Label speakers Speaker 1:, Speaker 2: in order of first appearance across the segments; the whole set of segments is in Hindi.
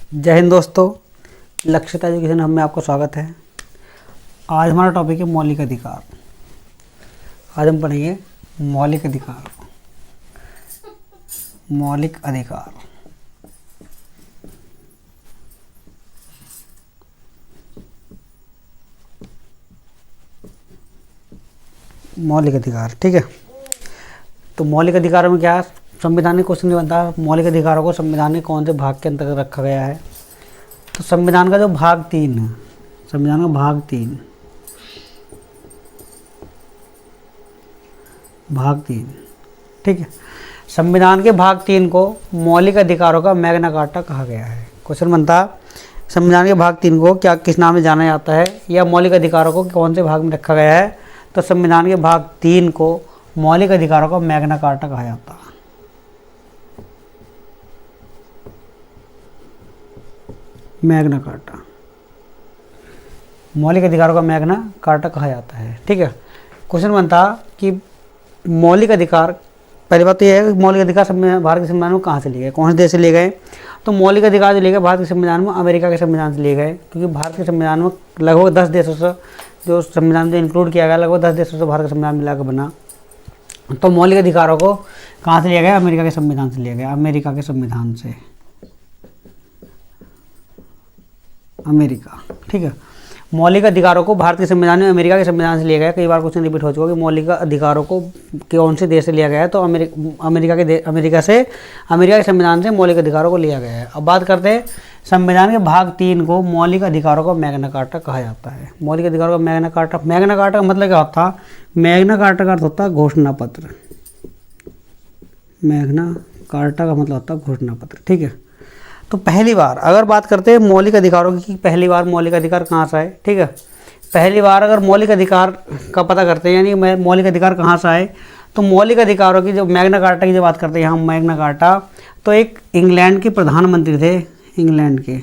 Speaker 1: जय हिंद दोस्तों, लक्षित एजुकेशन हब में आपका स्वागत है। आज हमारा टॉपिक है मौलिक अधिकार। आज हम पढ़ेंगे मौलिक अधिकार। मौलिक अधिकार मौलिक अधिकार, ठीक है। तो मौलिक अधिकारों में क्या संविधान के क्वेश्चन जो बनता है, मौलिक अधिकारों को संविधान के कौन से भाग के अंतर्गत रखा गया है। तो संविधान का जो भाग 3 है, संविधान का भाग 3, ठीक है। संविधान के भाग 3 को मौलिक अधिकारों का मैग्ना कार्टा कहा गया है। क्वेश्चन बनता है संविधान के भाग 3 को क्या किस नाम से जाना जाता है, या मौलिक अधिकारों को कौन से भाग में रखा गया है। तो संविधान के भाग 3 को मौलिक अधिकारों का मैग्ना कार्टा कहा जाता है। मैग्ना कार्टा, मौलिक अधिकारों का मैग्ना कार्टा कहा जाता है, ठीक है। क्वेश्चन बनता कि मौलिक अधिकार, पहली बात तो यह है कि मौलिक अधिकार भारत के संविधान में कहाँ से लिए गए, कौन से देश से लिए गए। तो मौलिक अधिकार जो लिए गए भारत के संविधान में अमेरिका के संविधान से लिए गए, क्योंकि भारत के संविधान में लगभग 10 देशों से जो संविधान में इंक्लूड किया गया, लगभग 10 देशों से भारत का संविधान मिलाकर बना। तो मौलिक अधिकारों को कहाँ से लिया गया, अमेरिका के संविधान से लिया गया। अमेरिका के संविधान से, अमेरिका, ठीक है। मौलिक अधिकारों को भारत के संविधान में अमेरिका के संविधान से लिया गया। कई बार क्वेश्चन रिपीट हो चुका कि मौलिक अधिकारों को कौन से देश से लिया गया है। तो अमेरिका के संविधान से मौलिक अधिकारों को लिया गया है। अब बात करते हैं संविधान के भाग 3 को मौलिक अधिकारों का मैग्ना कार्टा कहा जाता है। मौलिक अधिकारों का मैग्ना कार्टा का मतलब क्या होता है। मैग्ना कार्टा का अर्थ होता है घोषणा पत्र। मैग्ना कार्टा का मतलब होता है घोषणा पत्र, ठीक है। तो पहली बार अगर बात करते हैं मौलिक अधिकारों की, पहली बार मौलिक अधिकार कहाँ से आए, ठीक है। पहली बार अगर मौलिक अधिकार का पता करते हैं, यानी मौलिक अधिकार कहाँ से आए, तो मौलिक अधिकारों की जो मैग्ना कार्टा की जो बात करते हैं यहाँ मैग्ना कार्टा, तो एक इंग्लैंड के प्रधानमंत्री थे। इंग्लैंड के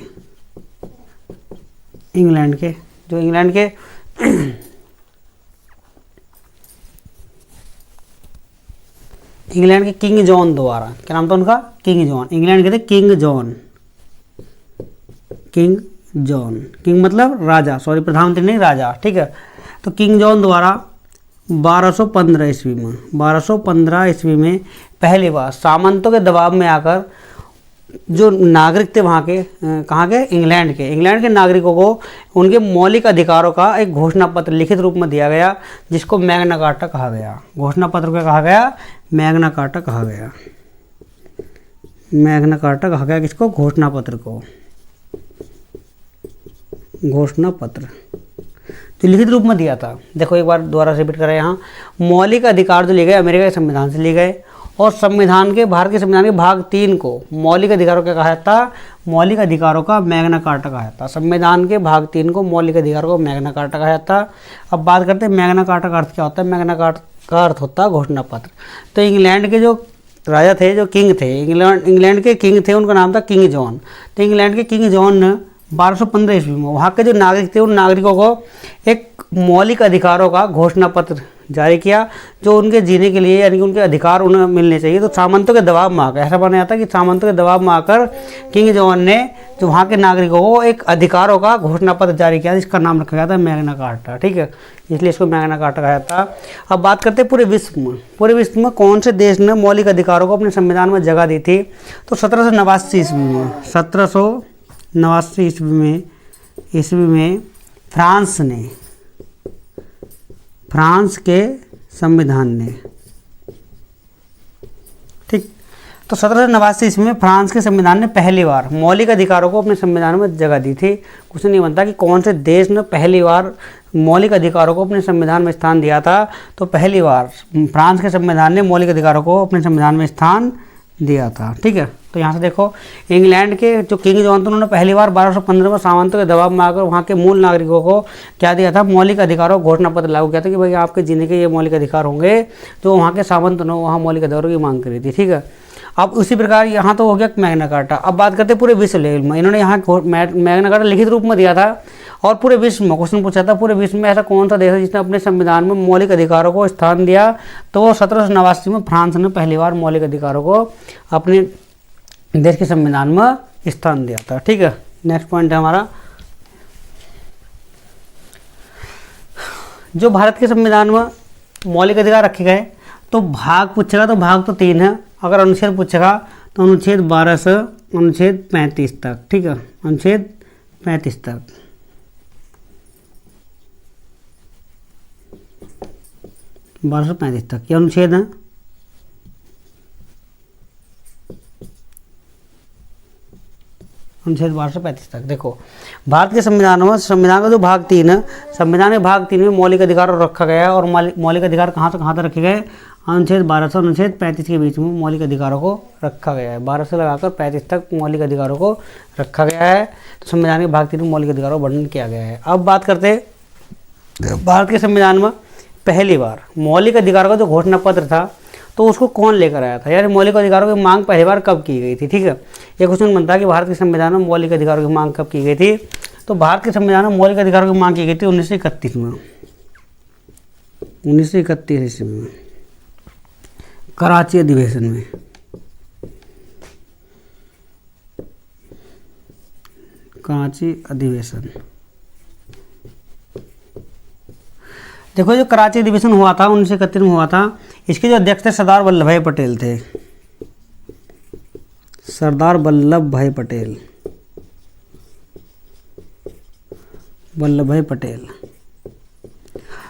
Speaker 1: किंग जॉन द्वारा, क्या नाम था उनका, किंग जॉन। इंग्लैंड के थे किंग जॉन, किंग मतलब राजा, सॉरी प्रधानमंत्री नहीं राजा, ठीक है। तो किंग जॉन द्वारा 1215 ईस्वी में पहली बार सामंतों के दबाव में आकर जो नागरिक थे वहाँ के, कहाँ के, इंग्लैंड के नागरिकों को उनके मौलिक अधिकारों का एक घोषणा पत्र लिखित रूप में दिया गया, जिसको मैग्ना कार्टा कहा गया। घोषणा पत्र को कहा गया मैग्ना कार्टा कहा गया। मैग्ना कार्टा कहा गया किसको, घोषणा पत्र को। घोषणा पत्र जो लिखित रूप में दिया था। देखो एक बार दोबारा रिपीट करें, यहाँ मौलिक अधिकार जो लिए गए अमेरिका के संविधान से लिए गए, और भारत के संविधान के भाग 3 को मौलिक अधिकारों का कहा जाता, मौलिक अधिकारों का मैग्ना कार्टा कहा जाता। संविधान के भाग 3 को मौलिक अधिकारों को मैग्ना कार्टा कहा जाता। अब बात करते हैं मैग्ना कार्टा का अर्थ क्या होता है। मैग्ना कार्टा का अर्थ होता है घोषणा पत्र। तो इंग्लैंड के जो राजा थे, जो किंग थे, इंग्लैंड के किंग थे, उनका नाम था किंग जॉन। तो इंग्लैंड के किंग जॉन ने 1215 ईस्वी में वहाँ के जो नागरिक थे, उन नागरिकों को एक मौलिक अधिकारों का घोषणा पत्र जारी किया, जो उनके जीने के लिए, यानी कि उनके अधिकार उन्हें मिलने चाहिए। तो सामंतों के दबाव में आकर, ऐसा माना जाता है कि सामंतों के दबाव में आकर किंग जॉन ने जो वहाँ के नागरिकों को एक अधिकारों का घोषणा पत्र जारी किया, जिसका नाम रखा गया था मैग्ना कार्टा, ठीक है। इसलिए इसको मैग्ना कार्टा कहा जाता है। अब बात करते हैं पूरे विश्व में कौन से देश ने मौलिक अधिकारों को अपने संविधान में जगह दी थी। तो 1789 ईस्वी में फ्रांस के संविधान ने, ठीक। तो 1789 ईस्वी में फ्रांस के संविधान ने पहली बार मौलिक अधिकारों को अपने संविधान में जगह दी थी। कुछ नहीं बनता कि कौन से देश ने पहली बार मौलिक अधिकारों को अपने संविधान में स्थान दिया था। तो पहली बार फ्रांस के संविधान ने मौलिक अधिकारों को अपने संविधान में स्थान दिया था, ठीक है। तो यहाँ से देखो इंग्लैंड के जो किंग जॉन थे, उन्होंने पहली बार 1215 में सामंतों के दबाव में आकर वहाँ के मूल नागरिकों को क्या दिया था, मौलिक अधिकारों घोषणा पत्र लागू किया था कि भाई आपके जीने के ये मौलिक अधिकार होंगे। तो वहाँ के सामंत ने वहाँ मौलिक अधिकारों की मांग करी थी, ठीक है। अब उसी प्रकार यहाँ तो हो गया मैग्ना कार्टा। अब बात करते हैं पूरे विश्व लेवल में, इन्होंने यहाँ मैग्ना कार्टा लिखित रूप में दिया था और पूरे विश्व में क्वेश्चन पूछा था, पूरे विश्व में ऐसा कौन सा देश है जिसने अपने संविधान में मौलिक अधिकारों को स्थान दिया। तो वो 1789 में फ्रांस ने पहली बार मौलिक अधिकारों को अपने देश के संविधान में स्थान दिया था। ठीक है, नेक्स्ट पॉइंट है हमारा, जो भारत के संविधान में मौलिक अधिकार रखे गए, तो भाग पूछेगा तो भाग तो 3 है, अगर अनुच्छेद पूछेगा तो अनुच्छेद 12 से अनुच्छेद 35 तक। ठीक है, अनुच्छेद 35 तक। 12 से 35 तक ये अनुच्छेद है। अनुच्छेद 12 से 35 तक। देखो, भारत के संविधान में, संविधान का जो भाग 3 है, संविधान के भाग 3 में मौलिक अधिकार रखा गया है, और मौलिक अधिकार कहाँ से कहाँ तक रखे गए, अनुच्छेद 12 से अनुच्छेद 35 के बीच में मौलिक अधिकारों को रखा गया है। 12 से लगाकर 35 तक मौलिक अधिकारों को रखा गया है। तो संविधान के भाग 3 में मौलिक अधिकारों का वर्णन किया गया है। अब बात करते हैं भारत के संविधान में पहली बार मौलिक अधिकारों का जो घोषणा पत्र था, तो उसको कौन लेकर आया था, यानी मौलिक अधिकारों की मांग पहली बार कब की गई थी। ठीक है, ये क्वेश्चन बनता है कि भारत के संविधान में मौलिक अधिकारों की मांग कब की गई थी। तो भारत के संविधान में मौलिक अधिकारों की मांग की गई थी 1931 में। 1931 ईस्वी में कराची अधिवेशन में। कराची अधिवेशन। देखो, जो कराची अधिवेशन हुआ था 1931 में हुआ था, इसके जो अध्यक्ष थे सरदार वल्लभ भाई पटेल थे। सरदार वल्लभ भाई पटेल, वल्लभ भाई पटेल।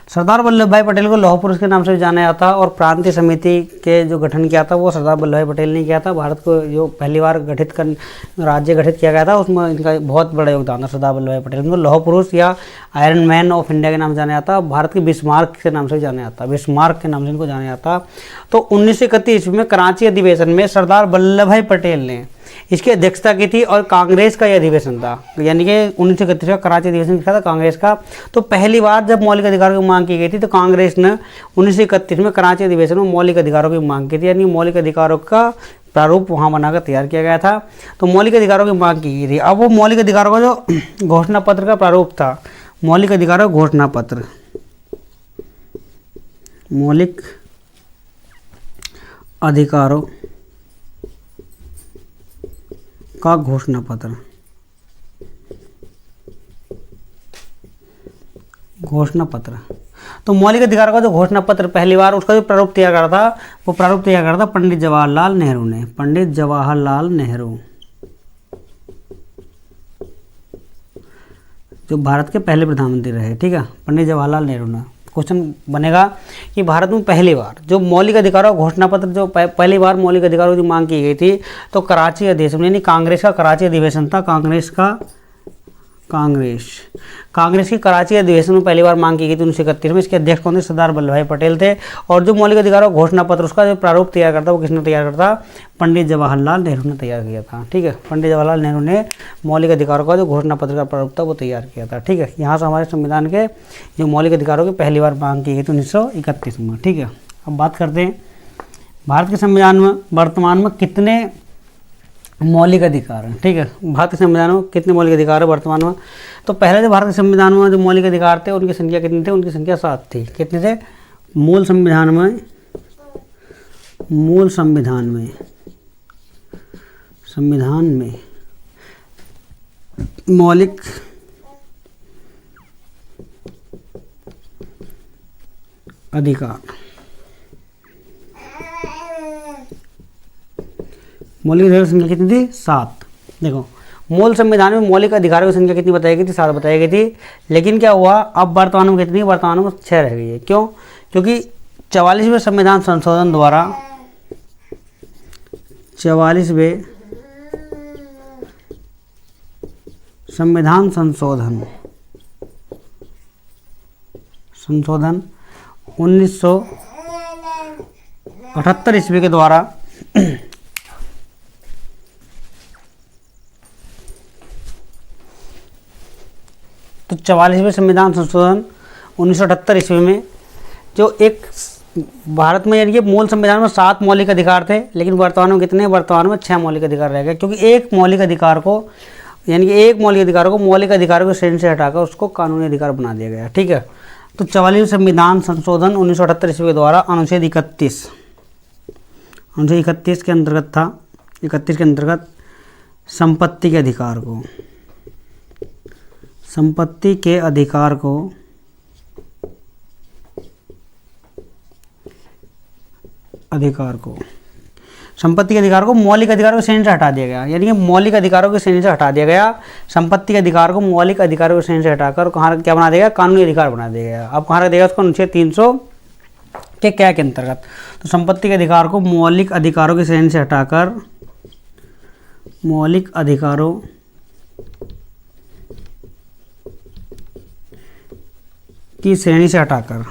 Speaker 1: सरदार वल्लभ भाई पटेल को लौह पुरुष के नाम से भी जाना जाता, और प्रांतीय समिति के जो गठन किया था वो सरदार वल्लभ भाई पटेल ने किया था। भारत को जो पहली बार राज्य गठित किया गया था, उसमें इनका बहुत बड़ा योगदान था सरदार वल्लभ भाई पटेल। इनको लौह पुरुष या आयरन मैन ऑफ इंडिया के नाम से जाना जाता, भारत के बिस्मार्क के नाम से जाना जाता, बिस्मार्क के नाम से इनको जाना जाता। तो 1931 ईस्वी में कराची अधिवेशन में सरदार वल्लभ भाई पटेल ने इसकी अध्यक्षता की थी, और कांग्रेस का यह अधिवेशन था, यानी कि 1931 का कराची अधिवेशन था कांग्रेस का। तो पहली बार जब मौलिक अधिकारों की मांग की गई थी, तो कांग्रेस ने 1931 में कराची अधिवेशन में मौलिक अधिकारों की मांग की थी, यानी मौलिक अधिकारों का प्रारूप वहाँ बनाकर तैयार किया गया था। तो मौलिक अधिकारों की मांग की गई थी। अब वो मौलिक अधिकारों का जो घोषणा पत्र का प्रारूप था, मौलिक अधिकारों घोषणा पत्र, मौलिक अधिकारों का घोषणा पत्र, घोषणा पत्र। तो मौलिक अधिकारों का जो घोषणा पत्र पहली बार उसका जो प्रारूप तैयार करा था, वो प्रारूप तैयार करा था पंडित जवाहरलाल नेहरू ने। पंडित जवाहरलाल नेहरू, जो भारत के पहले प्रधानमंत्री रहे। ठीक है, पंडित जवाहरलाल नेहरू ने। क्वेश्चन बनेगा कि भारत में पहली बार जो मौलिक अधिकारों का घोषणा पत्र, जो पहली बार मौलिक अधिकारों की मांग की गई थी, तो कराची अधिवेशन, यानी कांग्रेस का कराची अधिवेशन था। कांग्रेस की कराची अधिवेशन में पहली बार मांग की गई थी 1931 में। इसके अध्यक्ष कौन थे? सरदार वल्लभ भाई पटेल थे। और जो मौलिक अधिकारों का घोषणा पत्र, उसका जो प्रारूप तैयार करता, वो किसने तैयार करता? पंडित जवाहरलाल नेहरू ने तैयार किया था। ठीक है, पंडित जवाहरलाल नेहरू ने मौलिक अधिकारों का जो घोषणा पत्र का प्रारूप था वो तैयार किया था। ठीक है, यहाँ से हमारे संविधान के जो मौलिक अधिकारों की पहली बार मांग की गई थी 1931 में। ठीक है, अब बात करते हैं भारत के संविधान में वर्तमान में कितने मौलिक अधिकार हैं। ठीक है, भारत के संविधान में कितने मौलिक अधिकार है वर्तमान में? तो पहले जो भारत के संविधान में जो मौलिक अधिकार थे उनकी संख्या कितनी थी? उनकी संख्या 7 थी। कितने थे? मूल संविधान में मौलिक अधिकार, मौलिक अधिकारों की संख्या कितनी थी? 7। देखो, मूल संविधान में मौलिक अधिकारों की संख्या कितनी बताई गई थी? 7 बताई गई थी। लेकिन क्या हुआ, अब वर्तमान में कितनी? वर्तमान में 6 रह गई है। क्यों? क्योंकि 44वें संविधान संशोधन द्वारा 44वें संविधान संशोधन 1978 ईस्वी के द्वारा तो 44वें संविधान संशोधन 1978 ईस्वी में जो एक भारत में, यानी कि मूल संविधान में 7 मौलिक अधिकार थे, लेकिन वर्तमान में कितने? वर्तमान में 6 मौलिक अधिकार रह गए। क्योंकि एक मौलिक अधिकार को, यानी कि एक मौलिक अधिकारों को मौलिक अधिकारों की श्रेणी से हटाकर उसको कानूनी अधिकार बना दिया गया। ठीक है, तो 44वें संविधान संशोधन 1978 ईस्वी के द्वारा अनुच्छेद 31 के अंतर्गत था। 31 के अंतर्गत संपत्ति के अधिकार को, संपत्ति के अधिकार को संपत्ति के अधिकार को मौलिक अधिकारों की श्रेणी से हटा दिया गया। यानी कि मौलिक अधिकारों की श्रेणी से हटा दिया गया, संपत्ति के अधिकार को मौलिक अधिकारों की श्रेणी से हटाकर कहाँ क्या बना देगा, कानूनी अधिकार बना देगा। अब कहाँ रख देगा उसको, अनुच्छेद 300 के क्या के अंतर्गत। तो संपत्ति के अधिकार को मौलिक अधिकारों की श्रेणी से हटाकर, मौलिक अधिकारों की श्रेणी से हटाकर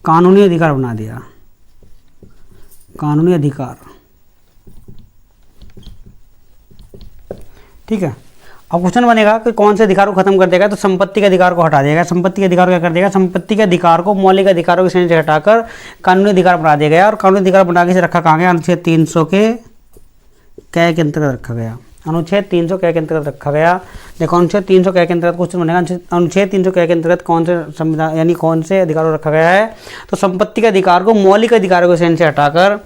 Speaker 1: कानूनी अधिकार बना दिया, कानूनी अधिकार। ठीक है। अब क्वेश्चन बनेगा कि कौन से अधिकार को खत्म कर देगा, तो संपत्ति के अधिकार को हटा देगा। संपत्ति के अधिकार को क्या कर देगा, संपत्ति के अधिकार को मौलिक अधिकारों की श्रेणी से हटाकर कानूनी अधिकार बना दिया गया। और कानूनी अधिकार बना के से रखा कहाँ गया, अनुच्छेद 300 के कै के अंतर्गत रखा गया, अनुच्छेद 300 कै के अंतर्गत रखा गया। देखो अनुच्छेद 300 कै के अंतर्गत क्वेश्चन बनेगा, अनुच्छेद 300 कै के अंतर्गत कौन से संविधान यानी कौन से अधिकार को रखा गया है, तो संपत्ति के अधिकार को मौलिक अधिकारों की श्रेणी से हटाकर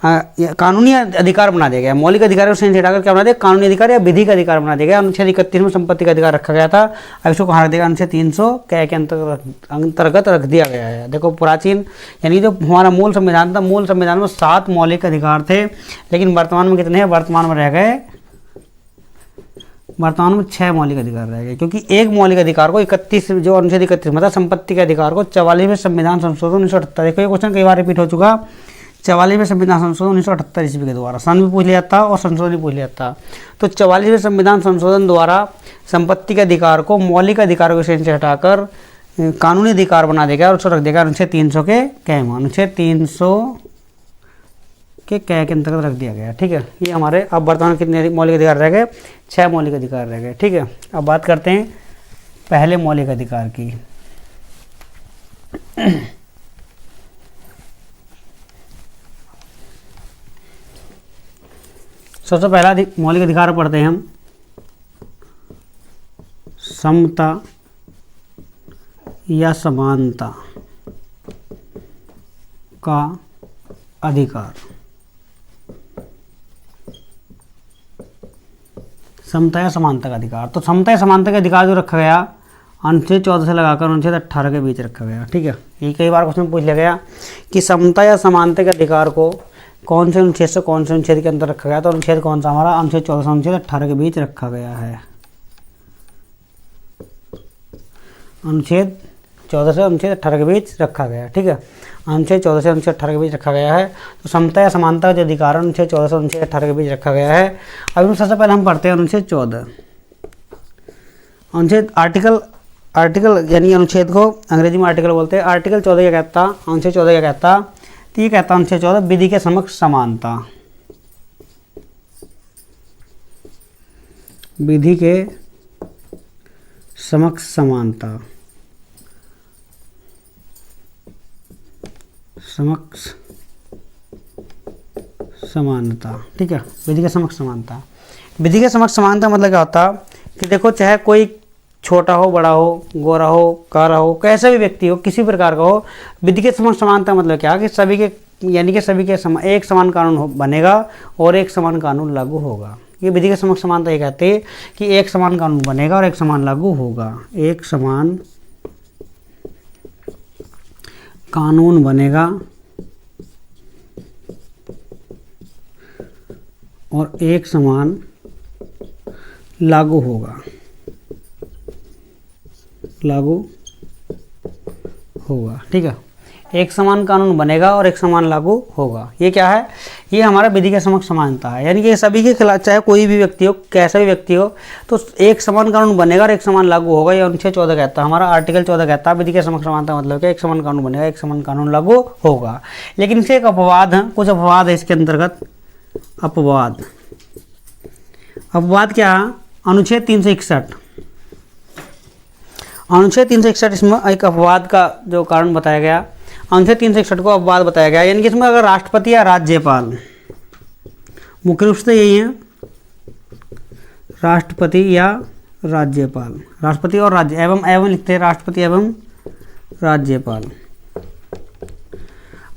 Speaker 1: कानूनी अधिकार बना दिया गया। मौलिक अधिकारों की श्रेणी से हटाकर क्या बना दिया, कानूनी अधिकार या विधि का अधिकार बना दिया गया। अनुच्छेद 31 में संपत्ति का अधिकार रखा गया था, अब इसको कहाँ रख देगा, अनुच्छेद 300 कै के अंतर्गत रख दिया गया है। देखो प्राचीन यानी जो हमारा मूल संविधान था, मूल संविधान में 7 मौलिक अधिकार थे, लेकिन वर्तमान में कितने हैं, वर्तमान में रह गए, वर्तमान में 6 मौलिक अधिकार रह गए। क्योंकि एक मौलिक अधिकार को 31 जो अनुच्छेद 31 में था, संपत्ति के अधिकार को 44वें संविधान संशोधन 1978, देखो ये क्वेश्चन कई बार रिपीट हो चुका, 44वें संविधान संशोधन 1978 ईस्वी के द्वारा सन भी पूछ लिया था और संशोधन भी पूछ लिया था। तो 44वें संविधान संशोधन द्वारा संपत्ति के अधिकार को मौलिक अधिकारों की श्रेणी से हटाकर कानूनी अधिकार बना देगा और उसको रख देगा अनुच्छेद 300 के कै में, अनुच्छेद 300 के कै के अंतर्गत रख दिया गया। ठीक है। ये हमारे अब वर्तमान कितने मौलिक अधिकार रह गए, 6 मौलिक अधिकार रह गए। ठीक है। अब बात करते हैं पहले मौलिक अधिकार की। सबसे पहला मौलिक अधिकार पढ़ते हैं हम, समता या समानता का अधिकार। समता या समानता का अधिकार, तो समता या समानता का अधिकार जो रखा गया अनुच्छेद 14 से लगाकर अनुच्छेद 18 के बीच रखा गया। ठीक है। ये कई बार क्वेश्चन पूछ लिया गया कि समता या समानता के अधिकार को कौन से अनुच्छेद से कौन से अनुच्छेद के अंदर रखा गया, तो अनुच्छेद कौन सा हमारा, अनुच्छेद 14 से अनुच्छेद 18 के बीच रखा गया है। अनुच्छेद 14 से अनुच्छेद 18 के बीच रखा गया। ठीक है। अनुच्छेद 14 से अनुच्छेद 18 के बीच रखा गया है। तो समता या समानता का जो अधिकार अनुच्छेद 14 से अनुच्छेद 18 के बीच रखा गया है। अब सबसे पहले हम पढ़ते हैं अनुच्छेद 14। अनुच्छेद आर्टिकल यानी अनुच्छेद को अंग्रेजी में आर्टिकल बोलते हैं। आर्टिकल 14 क्या कहता, अनुच्छेद 14 क्या कहता, तो ये कहता अनुच्छेद 14 विधि के समक्ष समानता, विधि के समक्ष समानता, समक्ष समानता। ठीक है। विधि के समक्ष समानता, विधि के समक्ष समानता मतलब क्या होता कि देखो चाहे कोई छोटा हो, बड़ा हो, गोरा हो, काला हो, कैसा भी व्यक्ति हो, किसी प्रकार का हो, विधि के समक्ष समानता मतलब क्या कि सभी के यानी कि सभी के एक समान कानून बनेगा और एक समान कानून लागू होगा। ये विधि के समक्ष समानता ये कहते हैं कि एक समान कानून बनेगा और एक समान लागू होगा, एक समान कानून बनेगा और एक समान लागू होगा, लागू होगा। ठीक है। एक समान कानून बनेगा और एक समान लागू होगा, ये क्या है, ये हमारा विधि के समक्ष समानता है। यानी कि सभी के खिलाफ चाहे कोई भी व्यक्ति हो, कैसा भी व्यक्ति हो, तो एक समान कानून बनेगा और एक समान लागू होगा। ये अनुच्छेद 14 कहता है, हमारा आर्टिकल 14 कहता है विधि के समक्ष समानता मतलब क्या, एक समान कानून बनेगा, एक समान कानून लागू होगा। लेकिन इससे एक अपवाद है, कुछ अपवाद है इसके अंतर्गत। अपवाद, अपवाद क्या है, अनुच्छेद 361, अनुच्छेद 361 इसमें एक अपवाद का जो कारण बताया गया, अनुच्छेद 361 को अपवाद बताया गया। यानी कि इसमें अगर राष्ट्रपति या राज्यपाल, मुख्य रूप से यही है, राष्ट्रपति या राज्यपाल, राष्ट्रपति और राज्य एवं लिखते हैं राष्ट्रपति एवं राज्यपाल।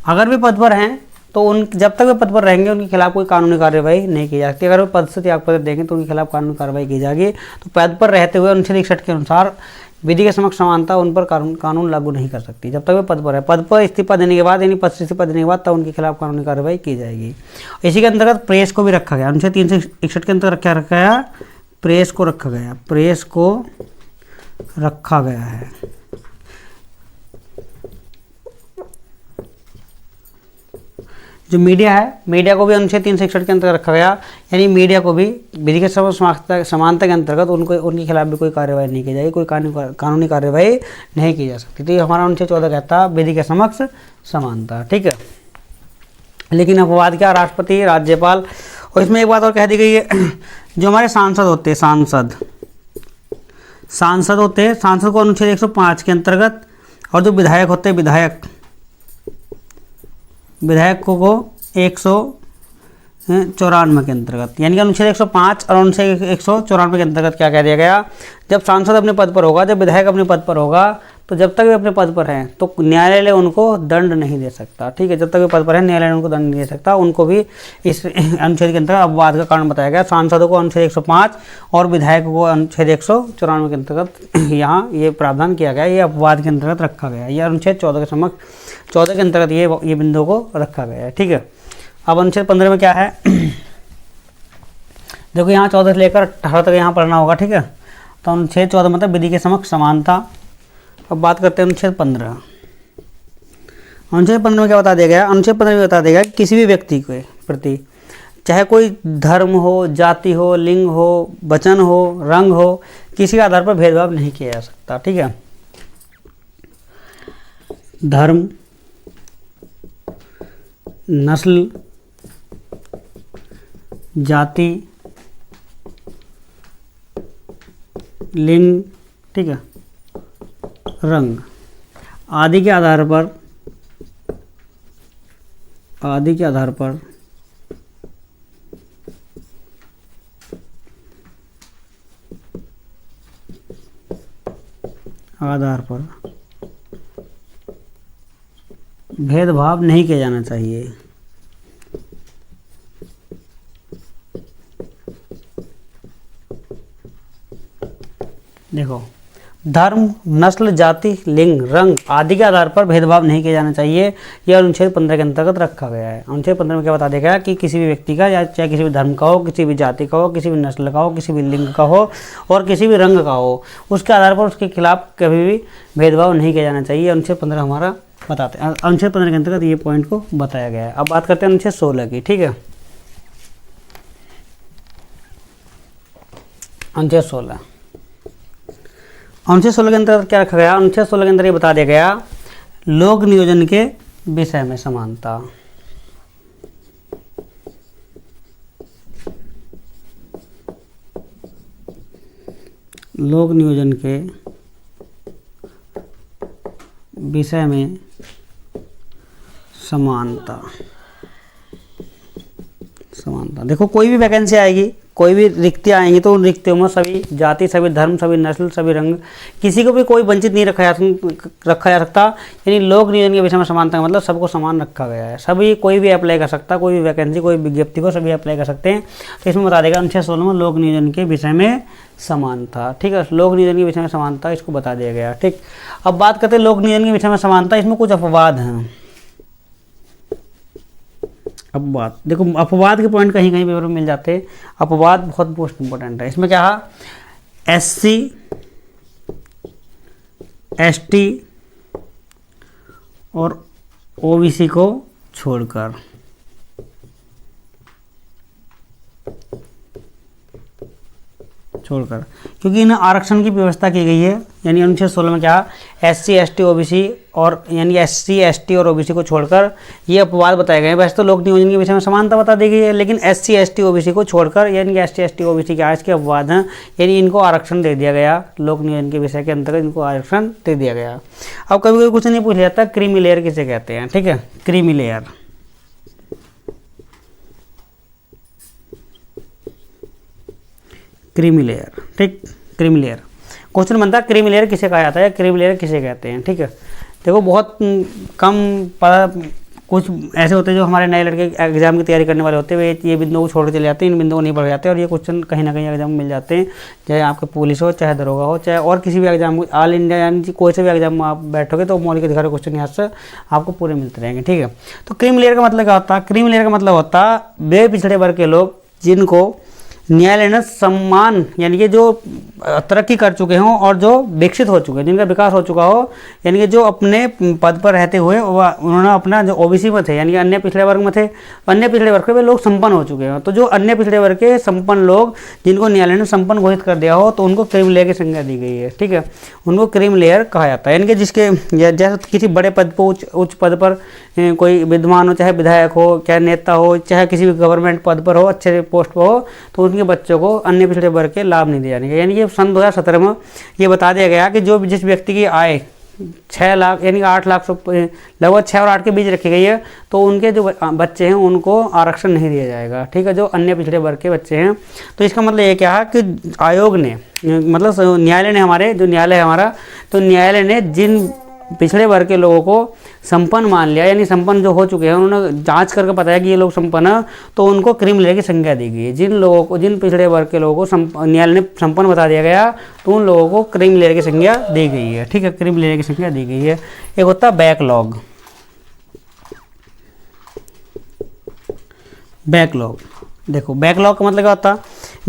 Speaker 1: अगर वे पद पर हैं तो उन जब तक वे पद पर रहेंगे उनके खिलाफ कोई कानूनी कार्रवाई नहीं की जा सकती। अगर वे पद से त्यागपत्र देंगे तो उनके खिलाफ कानूनी कार्रवाई की जाएगी। तो पद पर रहते हुए अनुच्छेद 61 के अनुसार विधि के समक्ष समानता उन पर कानून लागू नहीं कर सकती जब तक वे पद पर है। पद पर इस्तीफा देने के बाद, यानी पद से इस्तीफा देने के बाद, तब उनके खिलाफ कानूनी कार्रवाई की जाएगी। इसी के अंतर्गत प्रेस को भी रखा गया, अनुच्छेद 361 के अंतर्गत क्या रखा गया, प्रेस को रखा गया, प्रेस को रखा गया है। जो मीडिया है, मीडिया को भी अनुच्छेद 361 के अंतर्गत रखा गया, यानी मीडिया को भी विधि के समानता के अंतर्गत उनके खिलाफ भी कोई कार्रवाई नहीं की जाएगी, कोई कानूनी कार्रवाई नहीं की जा सकती। तो ये हमारा अनुच्छेद 14 कहता है विधि के समक्ष समानता, ठीक है। लेकिन अपवाद क्या, राष्ट्रपति, राज्यपाल, और इसमें एक बात और कह दी गई है, जो हमारे सांसद होते हैं, सांसद होते हैं, सांसद को अनुच्छेद 105 के अंतर्गत, और जो विधायक होते हैं, विधायक को 194 के अंतर्गत, यानी कि अनुच्छेद 105 और अनुच्छेद 194 के अंतर्गत क्या कह दिया गया, जब सांसद अपने पद पर होगा, जब विधायक अपने पद पर होगा, तो जब तक वे अपने पद पर हैं तो न्यायालय उनको दंड नहीं दे सकता, ठीक है। जब तक वे पद पर हैं न्यायालय उनको दंड नहीं दे सकता। उनको भी इस अनुच्छेद के अंतर्गत अपवाद का कारण बताया गया। सांसदों को अनुच्छेद 105 और विधायक को अनुच्छेद 194 के अंतर्गत यहाँ ये प्रावधान किया गया, ये अपवाद के अंतर्गत रखा गया। ये अनुच्छेद 14 के अंतर्गत ये बिंदु को रखा गया है, ठीक है। अब अनुच्छेद 15 में क्या है, देखो यहाँ 14 से लेकर 18 तक यहाँ पढ़ना होगा, ठीक है। तो अनुच्छेद 14 मतलब विधि के समक्ष समानता। अब बात करते हैं अनुच्छेद 15। अनुच्छेद 15 में क्या बता दिया गया, अनुच्छेद 15 में बता दिया गया कि किसी भी व्यक्ति के प्रति, चाहे कोई धर्म हो, जाति हो, लिंग हो, वचन हो, रंग हो, किसी के आधार पर भेदभाव नहीं किया जा सकता, ठीक है। धर्म, नस्ल, जाति, लिंग, ठीक है, रंग आदि के आधार पर भेदभाव नहीं किया जाना चाहिए। देखो, धर्म, नस्ल, जाति, लिंग, रंग आदि के आधार पर भेदभाव नहीं किया जाना चाहिए, यह अनुच्छेद 15 के अंतर्गत रखा गया है। अनुच्छेद 15 में क्या बता देगा कि किसी भी व्यक्ति का, या चाहे किसी भी धर्म का हो, किसी भी जाति का हो, किसी भी नस्ल का हो, किसी भी लिंग का हो और किसी भी रंग का हो, उसके आधार पर उसके खिलाफ कभी भी भेदभाव नहीं किया जाना चाहिए। अनुच्छेद 15 हमारा बताते हैं, अनुच्छेद 15 के अंतर्गत ये पॉइंट को बताया गया है। अब बात करते हैं अनुच्छेद 16 की, ठीक है। अनुच्छेद 16 के अंतर्गत क्या रखा गया, अनुच्छेद 16 के अंदर ये बता दिया गया लोक नियोजन के विषय में समानता। लोक नियोजन के विषय में समानता। देखो, कोई भी वैकेंसी आएगी, कोई भी रिक्तियाँ आएंगी, तो उन रिक्तियों में सभी जाति, सभी धर्म, सभी नस्ल, सभी रंग, किसी को भी कोई वंचित नहीं रखा जा सकता। यानी लोक नियोजन के विषय में समानता का मतलब सबको समान रखा गया है। सभी, कोई भी अप्लाई कर सकता, कोई भी वैकेंसी, कोई विज्ञप्ति को सभी अप्लाई कर सकते हैं। तो इसमें बता देगा अनुच्छेद 16 में लोक नियोजन के विषय में समानता, ठीक है। लोक नियोजन के विषय में समानता, इसको बता दिया गया, ठीक। अब बात करते हैं लोक नियोजन के विषय में समानता, इसमें कुछ अपवाद हैं। अपवाद, देखो, अपवाद के पॉइंट कहीं कहीं पेपर में मिल जाते हैं। अपवाद बहुत मोस्ट इंपॉर्टेंट है। इसमें क्या है, SC, ST और OBC को छोड़कर, क्योंकि इन्हें आरक्षण की व्यवस्था की गई है। यानी अनुच्छेद 16 में क्या, SC, ST, OBC और यानी SC, ST और OBC को छोड़कर ये अपवाद बताए गए हैं। वैसे तो लोक नियोजन के विषय में समानता बता दी गई है, लेकिन SC, ST, OBC को छोड़कर, यानी कि SC, ST, OBC क्या है, इसके अपवाद हैं। यानी इनको आरक्षण दे दिया गया, लोक नियोजन के विषय के अंतर्गत इनको आरक्षण दे दिया गया। अब कभी कभी कुछ नहीं पूछ जाता, क्रीमी लेयर किसे कहते हैं, ठीक है। क्रीमी लेयर, ठीक, क्रीमी लेयर क्वेश्चन बनता है, क्रीमी लेयर किसे कहा जाता है, क्रीमी लेयर किसे कहते हैं, ठीक है। देखो, बहुत कम कुछ ऐसे होते हैं जो हमारे नए लड़के एग्जाम की तैयारी करने वाले होते हैं, वे ये बिंदुओं को छोड़ के चले जाते हैं, इन बिंदुओं को नहीं पढ़ जाते और ये क्वेश्चन कहीं ना कहीं एग्जाम में मिल जाते हैं, चाहे आपके पुलिस हो, चाहे दरोगा हो, चाहे और किसी भी एग्जाम, ऑल इंडिया यानी कि कोई से भी एग्जाम में आप बैठोगे तो मौलिक अधिकार क्वेश्चन यहाँ से आपको पूरे मिलते रहेंगे। ठीक है, तो क्रीमी लेयर का मतलब क्या होता है? क्रीमी लेयर का मतलब होता है वे पिछड़े वर्ग के लोग जिनको न्यायालय ने सम्मान यानी कि जो तरक्की कर चुके हों और जो विकसित हो चुके हैं, जिनका विकास हो चुका हो, यानी कि जो अपने पद पर रहते हुए उन्होंने अपना जो ओबीसी में थे यानी कि अन्य पिछड़े वर्ग में थे, अन्य पिछड़े वर्ग के वे लोग संपन्न हो चुके हैं। तो जो अन्य पिछड़े वर्ग के संपन्न लोग जिनको न्यायालय ने संपन्न घोषित कर दिया हो तो उनको क्रीमी लेयर की संज्ञा दी गई है। ठीक है, उनको क्रीमी लेयर कहा जाता है। यानी कि जिसके जैसे किसी बड़े पद पर उच्च पद पर कोई विद्वान हो, चाहे विधायक हो, चाहे नेता हो, चाहे किसी भी गवर्नमेंट पद पर हो, अच्छे पोस्ट पर हो, तो उनके बच्चों को अन्य पिछड़े वर्ग के लाभ नहीं दिए जाने। यानी कि सन 2017 में ये बता दिया गया कि जो जिस व्यक्ति की आय 6 लाख यानी कि 8 लाख लगभग 6 और 8 के बीच रखी गई है, तो उनके जो बच्चे हैं उनको आरक्षण नहीं दिया जाएगा। ठीक है, जो अन्य पिछड़े वर्ग के बच्चे हैं। तो इसका मतलब ये क्या है कि आयोग ने मतलब न्यायालय ने हमारे जो न्यायालय है हमारा, तो न्यायालय ने जिन पिछड़े वर्ग के लोगों को संपन्न मान लिया, यानी संपन्न जो हो चुके हैं, उन्होंने जांच करके बताया कि ये लोग संपन्न है, तो उनको क्रीमी लेयर की संज्ञा दी गई है। जिन लोगों को, जिन पिछड़े वर्ग के लोगों को न्यायालय ने संपन्न बता दिया गया, तो उन लोगों को क्रीमी लेयर की संज्ञा दी गई है। ठीक है, क्रीमी लेयर की संज्ञा दी गई है। एक होता है बैकलॉग। बैकलॉग देखो, बैकलॉग का मतलब क्या होता है?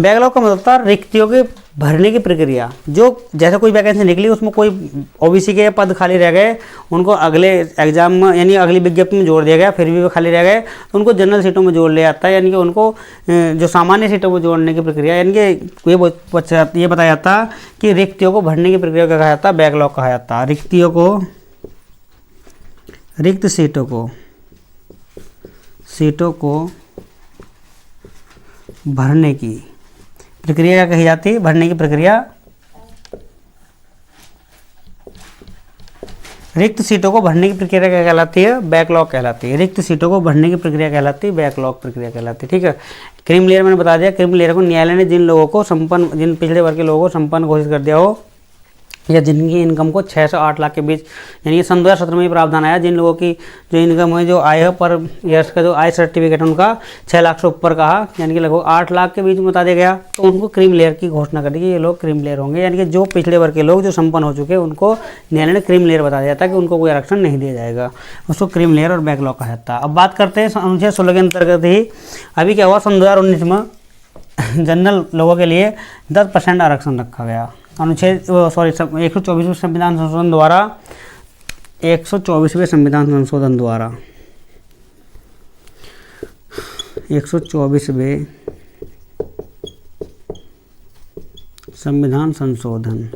Speaker 1: बैकलॉग का मतलब होता है रिक्तियों के भरने की प्रक्रिया। जो जैसे कोई वैकेंसी निकली, उसमें कोई ओबीसी के पद खाली रह गए, उनको अगले एग्जाम में यानी अगली विज्ञप्ति में जोड़ दिया गया, फिर भी वो खाली रह गए, तो उनको जनरल सीटों में जोड़ लिया जाता है। यानी कि उनको जो सामान्य सीटों में जोड़ने की प्रक्रिया, यानी कि ये बताया जाता है कि रिक्तियों को भरने की प्रक्रिया कहा जाता है, बैकलॉग कहा जाता है। रिक्तियों को, रिक्त सीटों को भरने की प्रक्रिया क्या कही जाती है? भरने की प्रक्रिया, रिक्त सीटों को भरने की प्रक्रिया क्या कहलाती है? बैकलॉग कहलाती है। रिक्त सीटों को भरने की प्रक्रिया कहलाती है, बैकलॉग प्रक्रिया कहलाती है। ठीक है, क्रीमी लेयर मैंने बता दिया। क्रीमी लेयर को न्यायालय ने जिन लोगों को संपन्न, जिन पिछड़े वर्ग के लोगों को संपन्न घोषित कर दिया हो, या जिनकी इनकम को 6 से 8 लाख के बीच, यानी सन 2017 में प्रावधान आया, जिन लोगों की जो इनकम है, जो आय है पर ईयर्स का जो आय सर्टिफिकेट उनका 6 लाख से ऊपर कहा, यानी कि लगभग 8 लाख के बीच में बता दिया गया, तो उनको क्रीमी लेयर की घोषणा कर दी कि ये लोग क्रीमी लेयर होंगे। यानी कि जो पिछड़े वर्ग के लोग जो संपन्न हो चुके हैं, उनको न्यायालय ने क्रीमी लेयर बता दिया था कि उनको कोई आरक्षण नहीं दिया जाएगा। उसको क्रीमी लेयर और बैकलॉग कहा जाता है। अब बात करते हैं अनुच्छेद 16 के अंतर्गत ही अभी क्या हुआ, सन 2019 में जनरल लोगों के लिए 10% आरक्षण रखा गया। अनुच्छेद 124वें संविधान संशोधन द्वारा 124वें संविधान संशोधन द्वारा 124वें संविधान संशोधन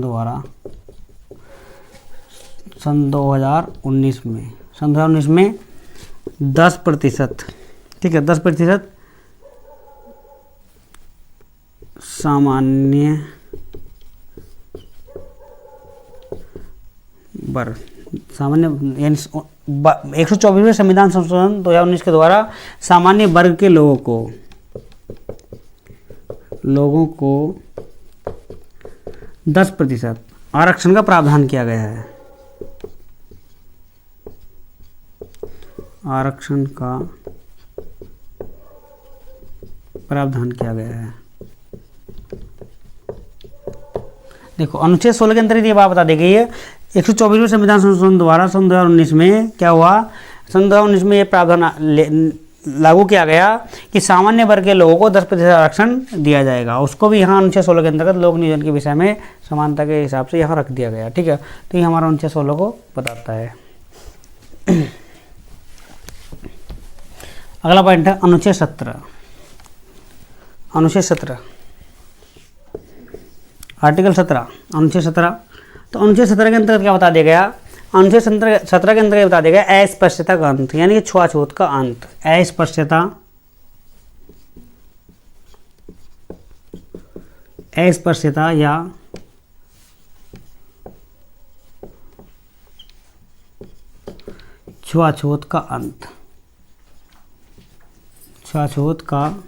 Speaker 1: द्वारा सन 2019 में 10%, ठीक है, 10% सामान्य वर्ग, सामान्य यानी 124वें संविधान संशोधन 2019 के द्वारा सामान्य वर्ग के लोगों को 10% आरक्षण का प्रावधान किया गया है। आरक्षण का प्रावधान किया गया है। देखो, अनुच्छेद 16 के अंतर्गत ये बात बता दी गई है। 124वें संविधान संशोधन द्वारा सन 2019 में क्या हुआ, सन 2019 में ये प्रावधान लागू किया गया कि सामान्य वर्ग के लोगों को 10% आरक्षण दिया जाएगा। उसको भी यहाँ अनुच्छेद 16 के अंतर्गत लोक नियोजन के विषय में समानता के हिसाब से यहाँ रख दिया गया। ठीक है, तो ये हमारा अनुच्छेद 16 को बताता है। अगला पॉइंट है अनुच्छेद 17। अनुच्छेद 17 आर्टिकल 17, अनुच्छेद 17। तो अनुच्छेद 17 के अंतर्गत क्या बता दिया गया? अनुच्छेद 17 के अंतर्गत बता दिया गया अस्पृश्यता का अंत, यानी कि छुआछूत का अंत। अस्पृश्यता या छुआछूत का अंत, छुआछूत का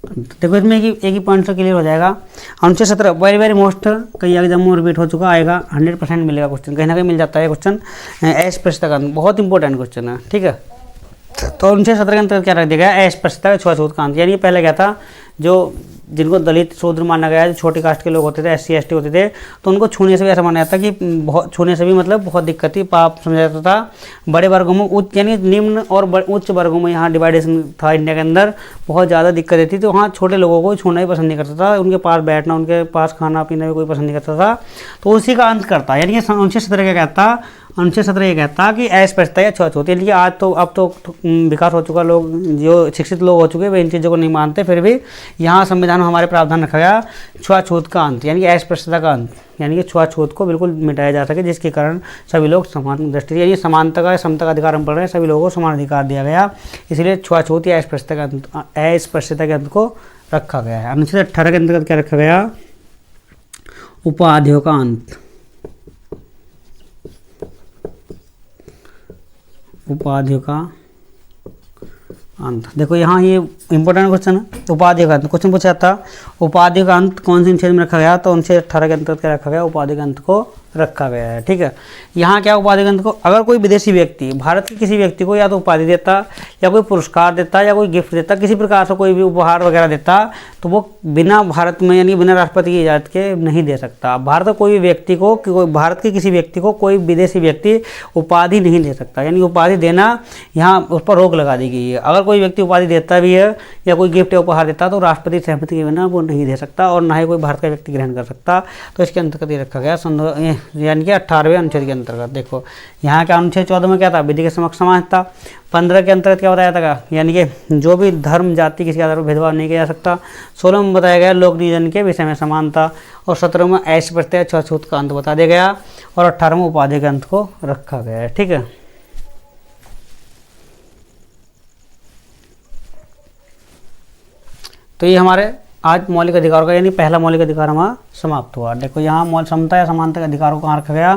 Speaker 1: देखो इसमें एक ही पॉइंट से क्लियर हो जाएगा। अनुच्छेद 17 वेरी वेरी मोस्ट, कई एग्जाम में रिपीट हो चुका, आएगा 100% मिलेगा क्वेश्चन, कहीं ना कहीं मिल जाता है क्वेश्चन। अस्पृश्यता का अंत बहुत इंपॉर्टेंट क्वेश्चन है, ठीक है। तो अनुच्छेद 17 के अंतर्गत क्या रख दिया गया, अस्पृश्यता छुआछूत का अंत। यानी पहले क्या था, जो जिनको दलित शूद्र माना गया है, जो छोटी कास्ट के लोग होते थे, SC ST होते थे, तो उनको छूने से भी ऐसा माना जाता कि बहुत छूने से भी मतलब बहुत दिक्कत थी, पाप समझा जाता था। बड़े वर्गों में उच्च यानी निम्न और उच्च वर्गों में यहाँ डिवाइडेशन था इंडिया के अंदर, बहुत ज़्यादा दिक्कत थी। तो वहाँ छोटे लोगों को छूना ही पसंद नहीं करता था, उनके पास बैठना, उनके पास खाना पीना भी कोई पसंद नहीं करता था। तो उसी का अंत करता है, यानी कि अनुच्छेद 17 क्या कहता, अनुच्छेद 17 ये कहता कि अस्पृश्यता या छुआछूत, यानी कि आज तो अब तो विकास हो चुका, लोग जो शिक्षित लोग हो चुके वे इन चीज़ों को नहीं मानते, फिर भी यहाँ संविधान में हमारे प्रावधान रखा गया छुआछूत का अंत, यानी कि अस्पृश्यता का अंत, यानी कि छुआछूत को बिल्कुल मिटाया जा सके, जिसके कारण सभी लोग समान दृष्टि, यानी समानता का समता का अधिकार हम पढ़ रहे हैं, सभी लोगों को समान अधिकार दिया गया, इसलिए छुआछूत या अस्पृश्यता के अंत को रखा गया है। अनुच्छेद 18 के अंतर्गत क्या रखा गया, उपाधियों का अंत, उपाधियों का अंत। देखो यहाँ ये इंपॉर्टेंट क्वेश्चन है, उपाधियों का अंत क्वेश्चन पूछा था, उपाधियों का अंत कौन से अनुच्छेद में रखा गया, तो अनुच्छेद 18 के अंतर्गत क्या रखा गया, उपाधि का अंत को रखा गया है, ठीक है। यहाँ क्या उपाधि का अंत को, अगर कोई विदेशी व्यक्ति भारत के किसी व्यक्ति को या तो उपाधि देता या कोई पुरस्कार देता या कोई गिफ्ट देता, किसी प्रकार से कोई भी उपहार वगैरह देता, तो वो बिना भारत में यानी बिना राष्ट्रपति की इजाज़त के नहीं दे सकता। भारत का कोई भी व्यक्ति को, भारत के किसी व्यक्ति को कोई विदेशी व्यक्ति उपाधि नहीं दे सकता, यानी उपाधि देना यहाँ उस पर रोक लगा दी गई है। अगर कोई व्यक्ति उपाधि देता भी है या कोई गिफ्ट या उपहार देता तो राष्ट्रपति सहमति के बिना वो नहीं दे सकता, और ना ही कोई भारत का व्यक्ति ग्रहण कर सकता। तो इसके अंतर्गत ये रखा गया यानी कि 18वें अनुच्छेद के अंतर्गत। देखो यहाँ क्या अनुच्छेद 14 में क्या था, विधि के समक्ष समानता। 15 के अंतर्गत क्या बताया था, यानी कि जो भी धर्म जाति किसी आधार पर भेदभाव नहीं किया जा सकता। 16 में बताया गया लोक नियोजन के विषय में समानता, और 17 में अस्पृश्यता छुआछूत का अंत बता दिया गया, और 18 में उपाधि के अंत को रखा गया है, ठीक है। तो ये हमारे आज मौलिक अधिकारों का यानी पहला मौलिक अधिकार हमारा समाप्त हुआ। देखो यहाँ समता या समानता के अधिकारों को कहाँ रखा गया,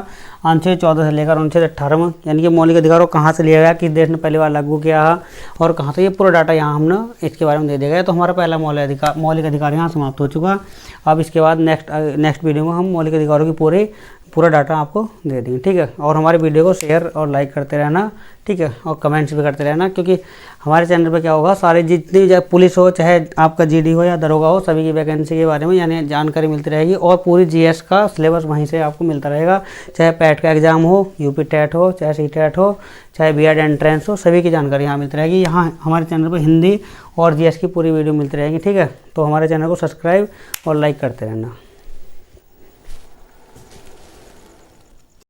Speaker 1: अनुच्छेद 14 से लेकर अनुच्छेद 18 में, यानी कि मौलिक अधिकारों कहाँ से लिया गया, किस देश ने पहली बार लागू किया है और कहाँ से, ये पूरा डाटा यहाँ हमने इसके बारे में दे दिया गया। तो हमारा पहला मौलिक अधिकार यहाँ समाप्त हो चुका। अब इसके बाद नेक्स्ट वीडियो में हम मौलिक अधिकारों की पूरा डाटा आपको दे देंगे, ठीक है। और हमारे वीडियो को शेयर और लाइक करते रहना, ठीक है, और कमेंट्स भी करते रहना, क्योंकि हमारे चैनल पर क्या होगा, सारे जितनी भी पुलिस हो, चाहे आपका GD हो या दरोगा हो, सभी की वैकेंसी के बारे में यानी जानकारी मिलती रहेगी, और पूरी GS का सिलेबस वहीं से आपको मिलता रहेगा। चाहे पैट का एग्ज़ाम हो, UP टेट हो, चाहे CTET हो, चाहे B.Ed एंट्रेंस हो, सभी की जानकारी यहाँ मिलती रहेगी। यहाँ हमारे चैनल पर हिंदी और GS की पूरी वीडियो मिलती रहेगी, ठीक है। तो हमारे चैनल को सब्सक्राइब और लाइक करते रहना।